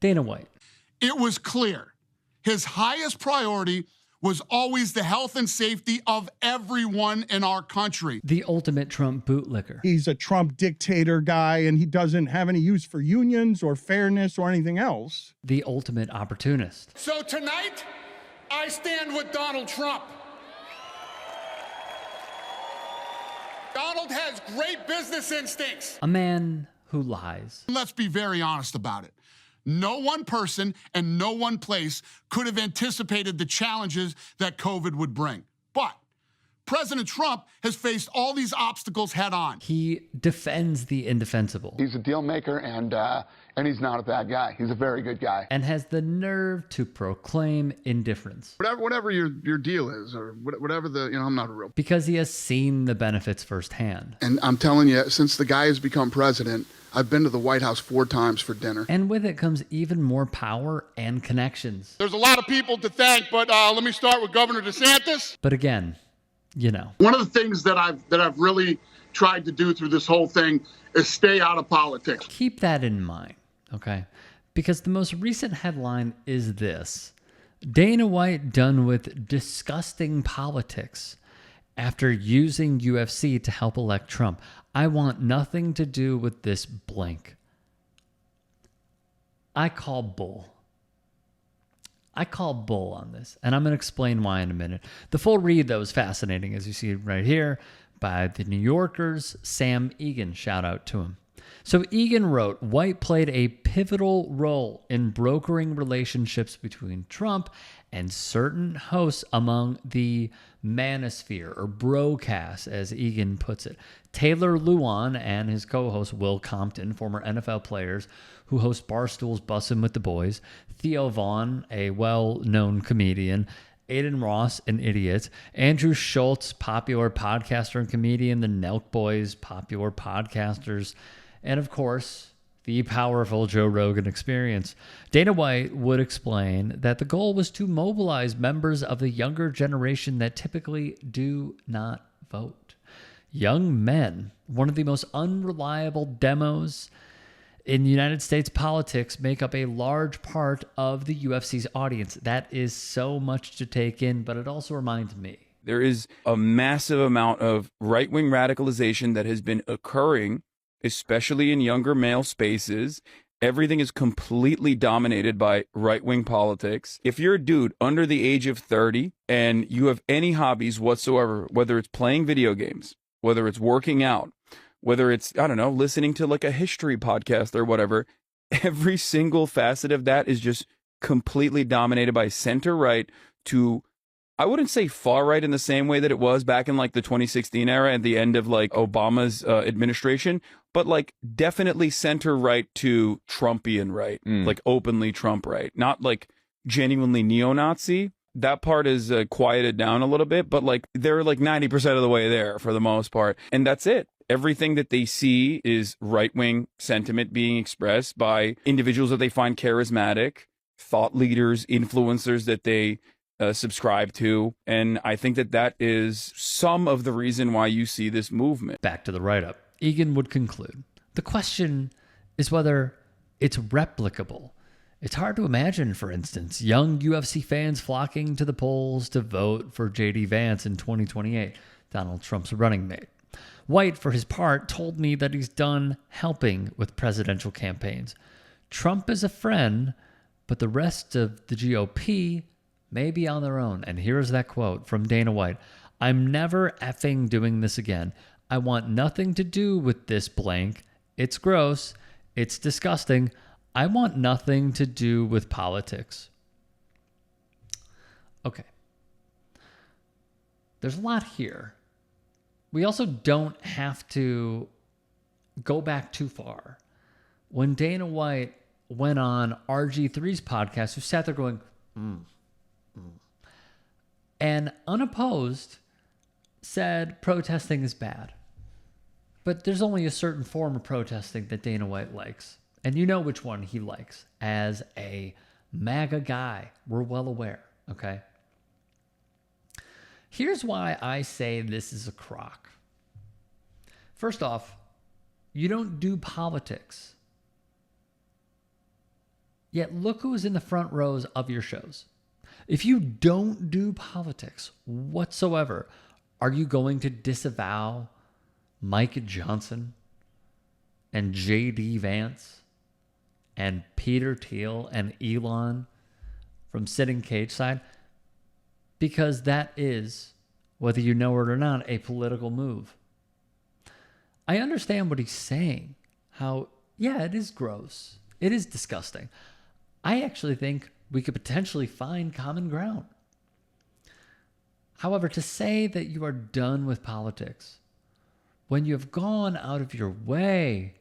Dana White. It was clear his highest priority was always the health and safety of everyone in our country. The ultimate Trump bootlicker. He's a Trump dictator guy, and he doesn't have any use for unions or fairness or anything else. The ultimate opportunist. So tonight, I stand with Donald Trump. Donald has great business instincts. A man who lies. Let's be very honest about it. No one person and no one place could have anticipated the challenges that COVID would bring. But President Trump has faced all these obstacles head on. He defends the indefensible. He's a deal maker, and he's not a bad guy. He's a very good guy. And has the nerve to proclaim indifference. Whatever your deal is, or whatever I'm not a real... Because he has seen the benefits firsthand. And I'm telling you, since the guy has become president, I've been to the White House 4 times for dinner. And with it comes even more power and connections. There's a lot of people to thank, but let me start with Governor DeSantis. But again, you know. One of the things that I've really tried to do through this whole thing is stay out of politics. Keep that in mind, okay? Because the most recent headline is this: Dana White done with disgusting politics after using UFC to help elect Trump. I want nothing to do with this blank. I call bull. I call bull on this, and I'm going to explain why in a minute. The full read, though, is fascinating, as you see right here, by the New Yorker's Sam Egan. Shout out to him. So Egan wrote, White played a pivotal role in brokering relationships between Trump and certain hosts among the manosphere, or broadcast, as Egan puts it. Taylor Luan and his co-host Will Compton, former NFL players who host Barstool's Bussin' with the Boys, Theo Vaughn, a well-known comedian, Aiden Ross, an idiot, Andrew Schultz, popular podcaster and comedian, the Nelk Boys, popular podcasters, and of course, the powerful Joe Rogan Experience. Dana White would explain that the goal was to mobilize members of the younger generation that typically do not vote. Young men, one of the most unreliable demos in United States politics, make up a large part of the UFC's audience. That is so much to take in, but it also reminds me. There is a massive amount of right-wing radicalization that has been occurring, especially in younger male spaces. Everything is completely dominated by right-wing politics. If you're a dude under the age of 30 and you have any hobbies whatsoever, whether it's playing video games, whether it's working out, whether it's, I don't know, listening to like a history podcast or whatever, every single facet of that is just completely dominated by center-right to, I wouldn't say far-right in the same way that it was back in like the 2016 era at the end of like Obama's administration, but like definitely center-right to Trumpian right, like openly Trump right, not like genuinely neo-Nazi. That part is quieted down a little bit, but like they're like 90% of the way there for the most part. And that's it. Everything that they see is right-wing sentiment being expressed by individuals that they find charismatic, thought leaders, influencers that they subscribe to. And I think that that is some of the reason why you see this movement. Back to the write-up. Egan would conclude, the question is whether it's replicable. It's hard to imagine, for instance, young UFC fans flocking to the polls to vote for J.D. Vance in 2028, Donald Trump's running mate. White, for his part, told me that he's done helping with presidential campaigns. Trump is a friend, but the rest of the GOP may be on their own. And here's that quote from Dana White. I'm never effing doing this again. I want nothing to do with this blank. It's gross. It's disgusting. I want nothing to do with politics. Okay. There's a lot here. We also don't have to go back too far. When Dana White went on RG3's podcast, who sat there going, and unopposed said protesting is bad. But there's only a certain form of protesting that Dana White likes. And you know which one he likes as a MAGA guy. We're well aware, okay? Here's why I say this is a crock. First off, you don't do politics Yet look who's in the front rows of your shows. If you don't do politics whatsoever, are you going to disavow Mike Johnson and J.D. Vance and Peter Thiel and Elon from sitting cage side? Because that is, whether you know it or not, a political move. I understand what he's saying. How, yeah, it is gross. It is disgusting. I actually think we could potentially find common ground. However, to say that you are done with politics when you have gone out of your way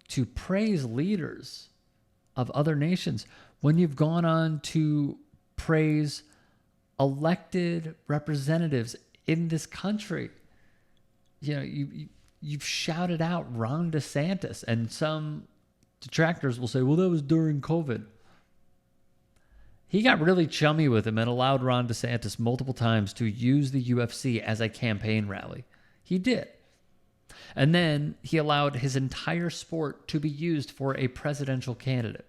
to praise leaders of other nations, when you've gone on to praise elected representatives in this country, you've shouted out Ron DeSantis, and some detractors will say, well, that was during COVID. He got really chummy with him and allowed Ron DeSantis multiple times to use the UFC as a campaign rally. He did. And then he allowed his entire sport to be used for a presidential candidate.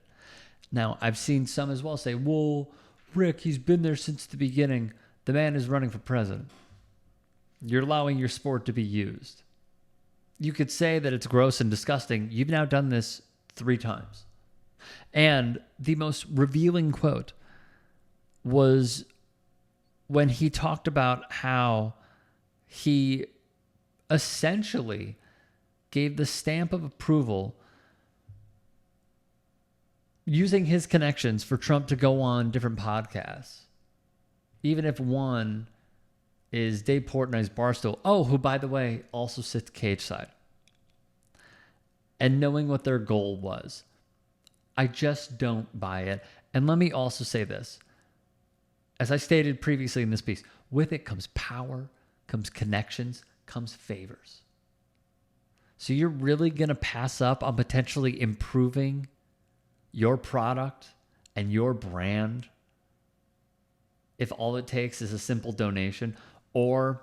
Now, I've seen some as well say, well, Rick, he's been there since the beginning. The man is running for president. You're allowing your sport to be used. You could say that it's gross and disgusting. You've now done this 3 times. And the most revealing quote was when he talked about how he essentially gave the stamp of approval using his connections for Trump to go on different podcasts. Even if one is Dave Portnoy's Barstool, who, by the way, also sits cage side. And knowing what their goal was. I just don't buy it. And let me also say this. As I stated previously in this piece, with it comes power, comes connections, comes favors. So you're really going to pass up on potentially improving your product and your brand if all it takes is a simple donation, or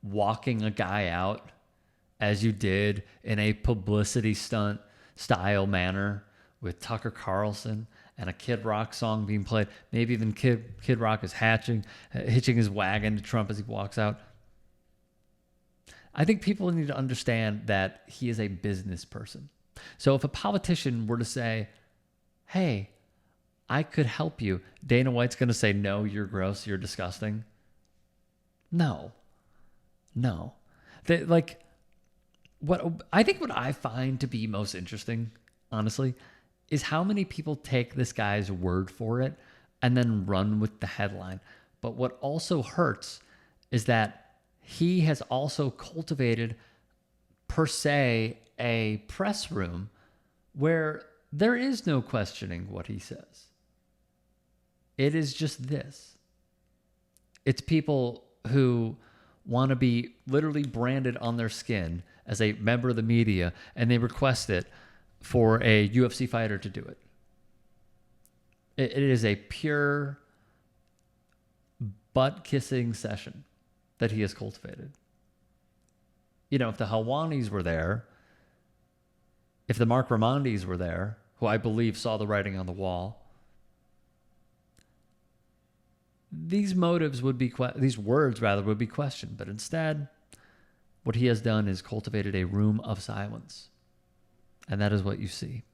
walking a guy out as you did in a publicity stunt style manner with Tucker Carlson and a Kid Rock song being played. Maybe even Kid Rock is hitching his wagon to Trump as he walks out. I think people need to understand that he is a business person. So if a politician were to say, hey, I could help you, Dana White's going to say, no, you're gross, you're disgusting. No. What I find to be most interesting, honestly, is how many people take this guy's word for it and then run with the headline. But what also hurts is that he has also cultivated, per se, a press room where there is no questioning what he says. It is just this. It's people who want to be literally branded on their skin as a member of the media, and they request it for a UFC fighter to do it. It is a pure butt-kissing session that he has cultivated. If the Helwanis were there, if the Mark Ramondis were there, who I believe saw the writing on the wall, these words would be questioned. But instead, what he has done is cultivated a room of silence. And that is what you see.